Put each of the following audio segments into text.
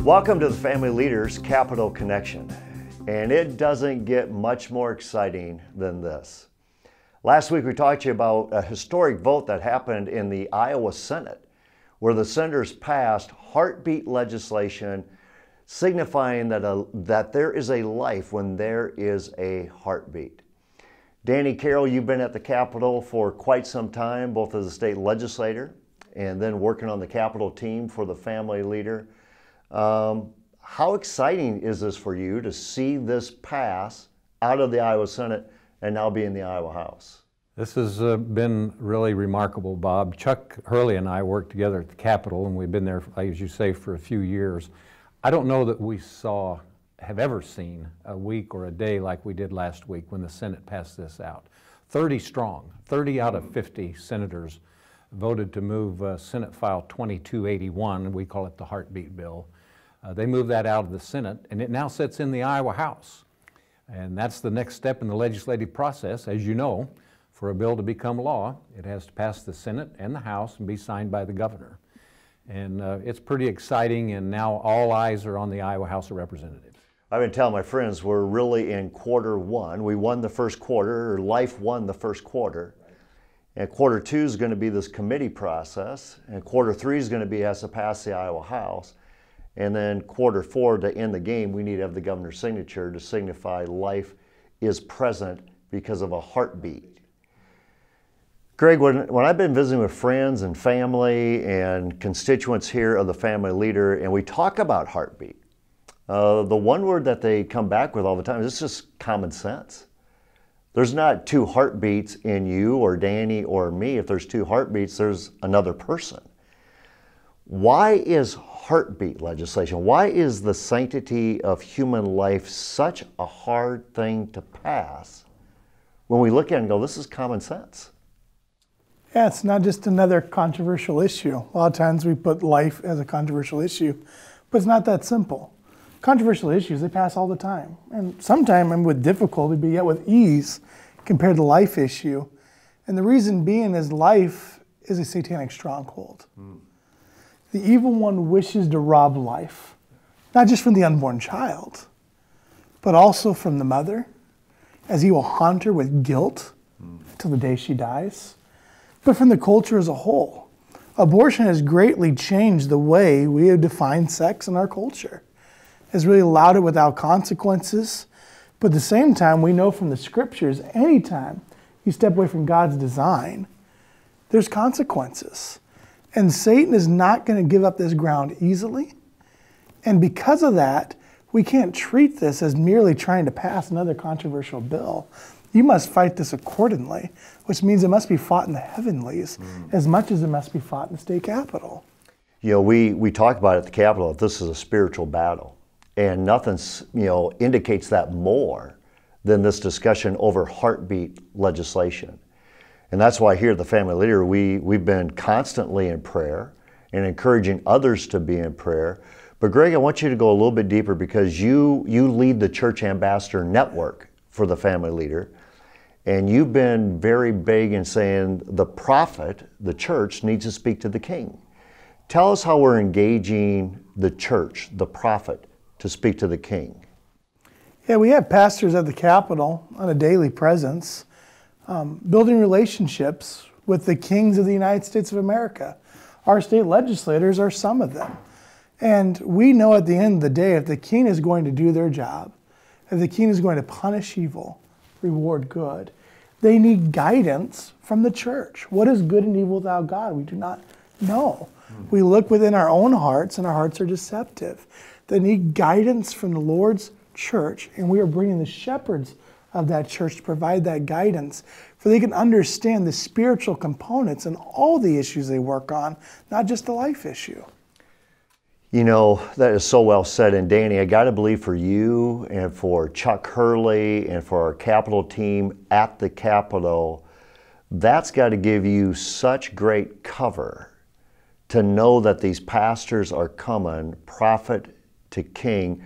Welcome to the Family Leaders Capital Connection, and it doesn't get much more exciting than this. Last week we talked to you about a historic vote that happened in the Iowa Senate, where the senators passed Hearbeat legislation signifying that there is a life when there is a heartbeat. Danny Carroll, you've been at the Capitol for quite some time, both as a state legislator and then working on the Capitol team for the Family Leader. How exciting is this for you to see this pass out of the Iowa Senate and now be in the Iowa House? This has been really remarkable, Bob. Chuck Hurley and I worked together at the Capitol, and we've been there, as you say, for a few years. I don't know that we have ever seen a week or a day like we did last week when the Senate passed this out. 30 strong, 30 out of 50 senators voted to move Senate File 2281, we call it the Heartbeat Bill. They moved that out of the Senate, and it now sits in the Iowa House. And that's the next step in the legislative process. As you know, for a bill to become law, it has to pass the Senate and the House and be signed by the governor. And it's pretty exciting, and now all eyes are on the Iowa House of Representatives. I've been telling my friends we're really in quarter one. We won the first quarter, or life won the first quarter. And quarter two is going to be this committee process, and quarter three is going to has to pass the Iowa House. And then quarter four, to end the game, we need to have the governor's signature to signify life is present because of a heartbeat. Greg, when I've been visiting with friends and family and constituents here of the Family Leader, and we talk about heartbeat, the one word that they come back with all the time is it's just common sense. There's not two heartbeats in you or Danny or me. If there's two heartbeats, there's another person. Why is heartbeat legislation, why is the sanctity of human life such a hard thing to pass when we look at it and go, this is common sense? Yeah, it's not just another controversial issue. A lot of times we put life as a controversial issue, but it's not that simple. Controversial issues, they pass all the time. And sometimes with difficulty, but yet with ease compared to life issue. And the reason being is life is a satanic stronghold. The evil one wishes to rob life, not just from the unborn child, but also from the mother, as he will haunt her with guilt until the day she dies, but from the culture as a whole. Abortion has greatly changed the way we have defined sex in our culture. Has really allowed it without consequences, but at the same time, we know from the scriptures, anytime you step away from God's design, there's consequences. And Satan is not going to give up this ground easily. And because of that, we can't treat this as merely trying to pass another controversial bill. You must fight this accordingly, which means it must be fought in the heavenlies as much as it must be fought in the state capitol. You know, we talk about at the Capitol that this is a spiritual battle. And nothing, indicates that more than this discussion over heartbeat legislation. And that's why here at the Family Leader, we've been constantly in prayer and encouraging others to be in prayer. But Greg, I want you to go a little bit deeper because you lead the Church Ambassador Network for the Family Leader. And you've been very big in saying the prophet, the church, needs to speak to the king. Tell us how we're engaging the church, the prophet, to speak to the king. Yeah, we have pastors at the Capitol on a daily presence, building relationships with the kings of the United States of America. Our state legislators are some of them. And we know at the end of the day, if the king is going to do their job, if the king is going to punish evil, reward good, they need guidance from the church. What is good and evil without God? We do not know. We look within our own hearts, and our hearts are deceptive. They need guidance from the Lord's church, and we are bringing the shepherds of that church to provide that guidance so they can understand the spiritual components and all the issues they work on, not just the life issue. You know, that is so well said. And Danny, I got to believe for you and for Chuck Hurley and for our Capitol team at the Capitol, that's got to give you such great cover to know that these pastors are coming, prophet to king.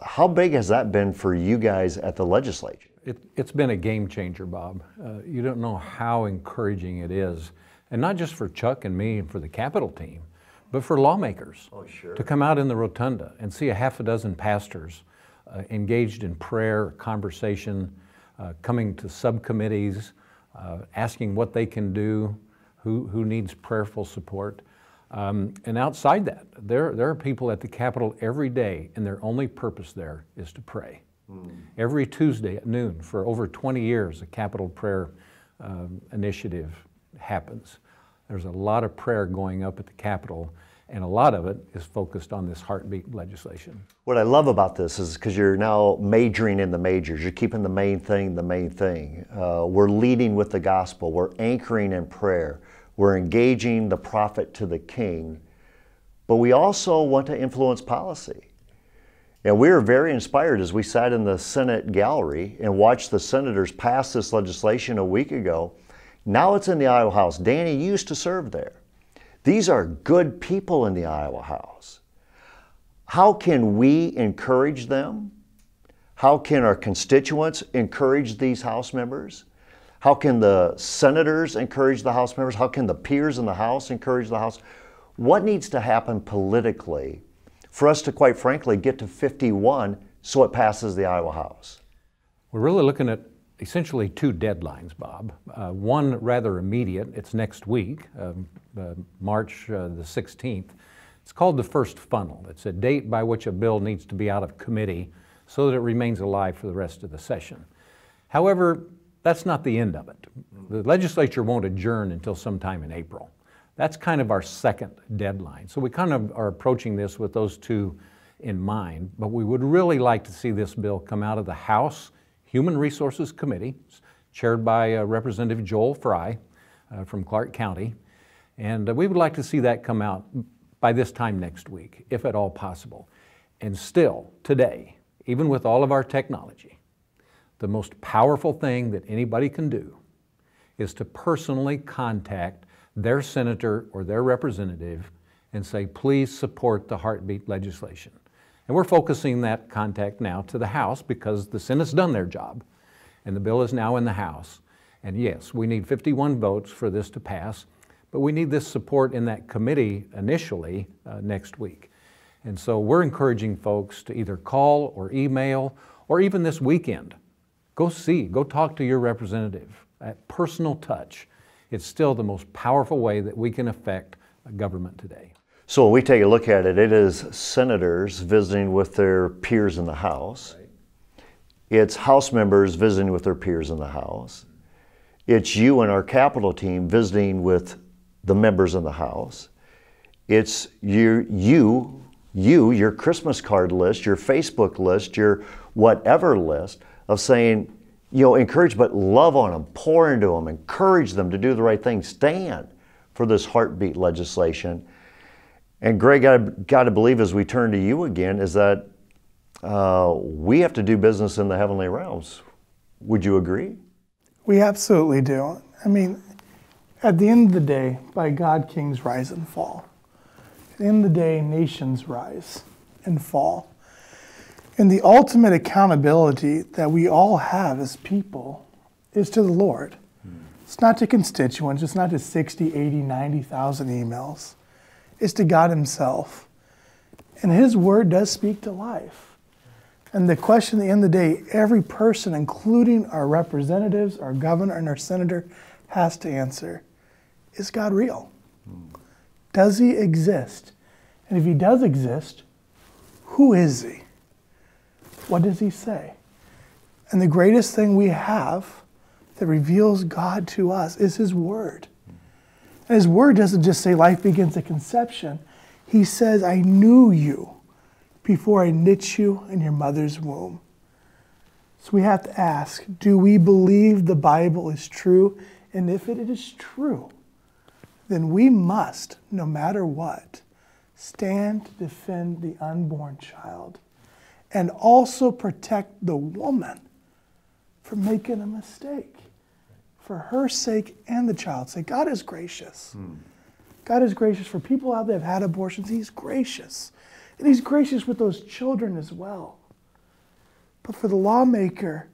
How big has that been for you guys at the legislature? It's been a game changer, Bob. You don't know how encouraging it is, and not just for Chuck and me and for the Capitol team, but for lawmakers Oh, sure. to come out in the rotunda and see a half a dozen pastors engaged in prayer, conversation, coming to subcommittees, asking what they can do, who needs prayerful support. And outside that, there are people at the Capitol every day, and their only purpose there is to pray. Every Tuesday at noon for over 20 years, a Capitol Prayer Initiative happens. There's a lot of prayer going up at the Capitol, and a lot of it is focused on this heartbeat legislation. What I love about this is because you're now majoring in the majors. You're keeping the main thing the main thing. We're leading with the gospel. We're anchoring in prayer. We're engaging the prophet to the king. But we also want to influence policy. And we were very inspired as we sat in the Senate gallery and watched the senators pass this legislation a week ago. Now it's in the Iowa House. Danny used to serve there. These are good people in the Iowa House. How can we encourage them? How can our constituents encourage these House members? How can the senators encourage the House members? How can the peers in the House encourage the House? What needs to happen politically for us to, quite frankly, get to 51 so it passes the Iowa House? We're really looking at essentially two deadlines, Bob. One rather immediate, it's next week, March the 16th. It's called the first funnel. It's a date by which a bill needs to be out of committee so that it remains alive for the rest of the session. However, that's not the end of it. The legislature won't adjourn until sometime in April. That's kind of our second deadline. So we kind of are approaching this with those two in mind, but we would really like to see this bill come out of the House Human Resources Committee, chaired by Representative Joel Fry from Clark County. And we would like to see that come out by this time next week, if at all possible. And still, today, even with all of our technology, the most powerful thing that anybody can do is to personally contact their senator or their representative and say, please support the heartbeat legislation. And we're focusing that contact now to the House because the Senate's done their job and the bill is now in the House. And yes, we need 51 votes for this to pass, but we need this support in that committee initially next week. And so we're encouraging folks to either call or email or even this weekend, go talk to your representative. That personal touch, it's still the most powerful way that we can affect government today. So when we take a look at it, it is senators visiting with their peers in the House. Right. It's House members visiting with their peers in the House. It's you and our Capitol team visiting with the members in the House. It's your Christmas card list, your Facebook list, your whatever list of saying, encourage, but love on them, pour into them, encourage them to do the right thing, stand for this heartbeat legislation. And Greg, I got to believe as we turn to you again, is that we have to do business in the heavenly realms. Would you agree? We absolutely do. I mean, at the end of the day, by God, kings rise and fall. At the end of the day, nations rise and fall. And the ultimate accountability that we all have as people is to the Lord. It's not to constituents. It's not to 60, 80, 90,000 emails. It's to God himself. And his word does speak to life. And the question at the end of the day, every person, including our representatives, our governor, and our senator, has to answer, is God real? Does he exist? And if he does exist, who is he? What does he say? And the greatest thing we have that reveals God to us is his word. And his word doesn't just say life begins at conception. He says, I knew you before I knit you in your mother's womb. So we have to ask, do we believe the Bible is true? And if it is true, then we must, no matter what, stand to defend the unborn child and also protect the woman from making a mistake. For her sake and the child's sake. God is gracious. God is gracious for people out there that have had abortions. He's gracious. And he's gracious with those children as well. But for the lawmaker,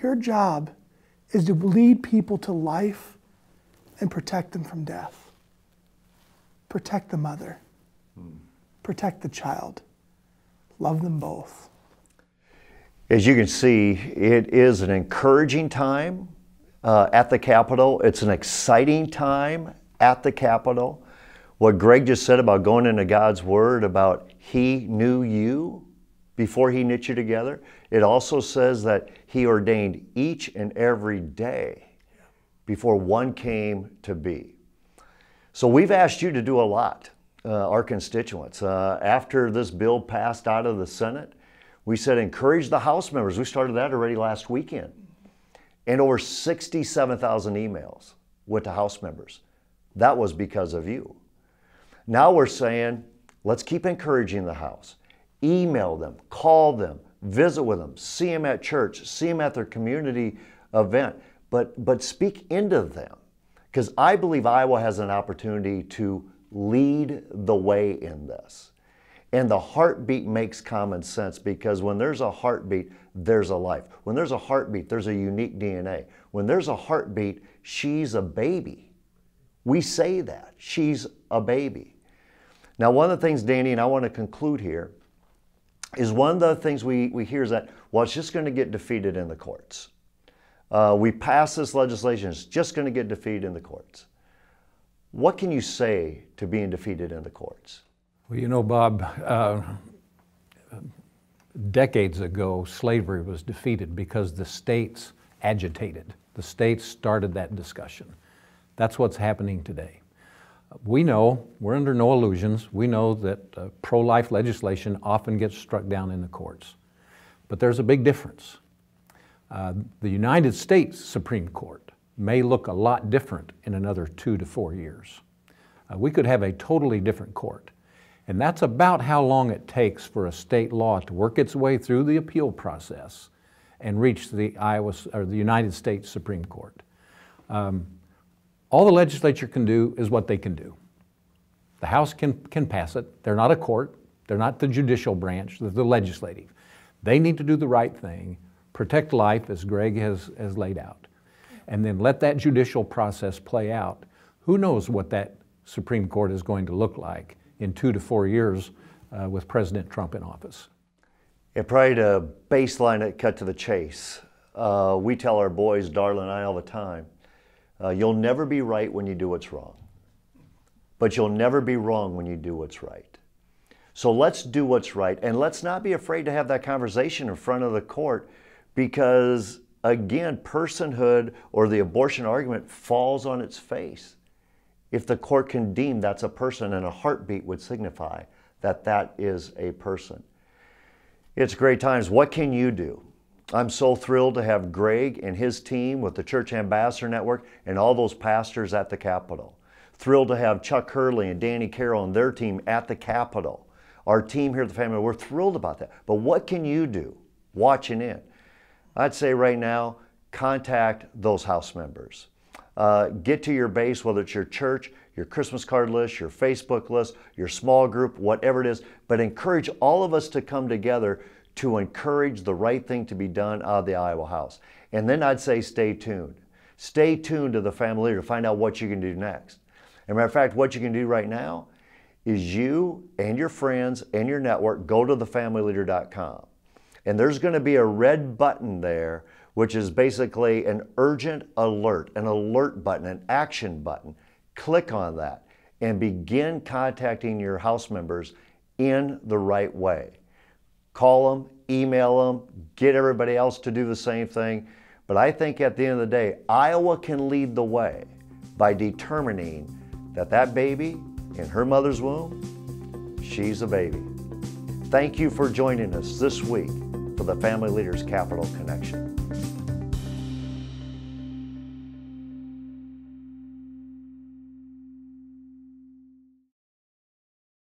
your job is to lead people to life and protect them from death. Protect the mother. Protect the child. Love them both. As you can see, it is an encouraging time at the Capitol. It's an exciting time at the Capitol. What Greg just said about going into God's Word, about He knew you before He knit you together. It also says that He ordained each and every day before one came to be. So we've asked you to do a lot, our constituents. After this bill passed out of the Senate, we said encourage the House members. We started that already last weekend. And over 67,000 emails went to House members. That was because of you. Now we're saying, let's keep encouraging the House. Email them, call them, visit with them, see them at church, see them at their community event, but speak into them. Because I believe Iowa has an opportunity to lead the way in this. And the heartbeat makes common sense, because when there's a heartbeat, there's a life. When there's a heartbeat, there's a unique DNA. When there's a heartbeat, she's a baby. We say that, she's a baby. Now, one of the things, Danny, and I want to conclude here, is one of the things we hear is that, well, it's just going to get defeated in the courts. We pass this legislation, it's just going to get defeated in the courts. What can you say to being defeated in the courts? Well, you know, Bob, decades ago, slavery was defeated because the states agitated. The states started that discussion. That's what's happening today. We know, we're under no illusions, we know that pro-life legislation often gets struck down in the courts. But there's a big difference. The United States Supreme Court may look a lot different in another 2 to 4 years. We could have a totally different court. And that's about how long it takes for a state law to work its way through the appeal process and reach the United States Supreme Court. All the legislature can do is what they can do. The House can pass it. They're not a court. They're not the judicial branch. They're the legislative. They need to do the right thing, protect life as Greg has laid out, and then let that judicial process play out. Who knows what that Supreme Court is going to look like in 2 to 4 years with President Trump in office. And probably to baseline it, cut to the chase, we tell our boys, Darla and I, all the time, you'll never be right when you do what's wrong, but you'll never be wrong when you do what's right. So let's do what's right, and let's not be afraid to have that conversation in front of the court, because again, personhood or the abortion argument falls on its face. If the court can deem that's a person, and a heartbeat would signify that that is a person. It's great times. What can you do? I'm so thrilled to have Greg and his team with the Church Ambassador Network and all those pastors at the Capitol. Thrilled to have Chuck Hurley and Danny Carroll and their team at the Capitol. Our team here at the family, we're thrilled about that. But what can you do watching in? I'd say right now, contact those House members. Get to your base, whether it's your church, your Christmas card list, your Facebook list, your small group, whatever it is, but encourage all of us to come together to encourage the right thing to be done out of the Iowa House. And then I'd say stay tuned. Stay tuned to the Family Leader to find out what you can do next. As a matter of fact, what you can do right now is you and your friends and your network go to thefamilyleader.com. And there's going to be a red button there, which is basically an urgent alert, an alert button, an action button. Click on that and begin contacting your House members in the right way. Call them, email them, get everybody else to do the same thing. But I think at the end of the day, Iowa can lead the way by determining that that baby in her mother's womb, she's a baby. Thank you for joining us this week for the Family Leaders Capitol Connection.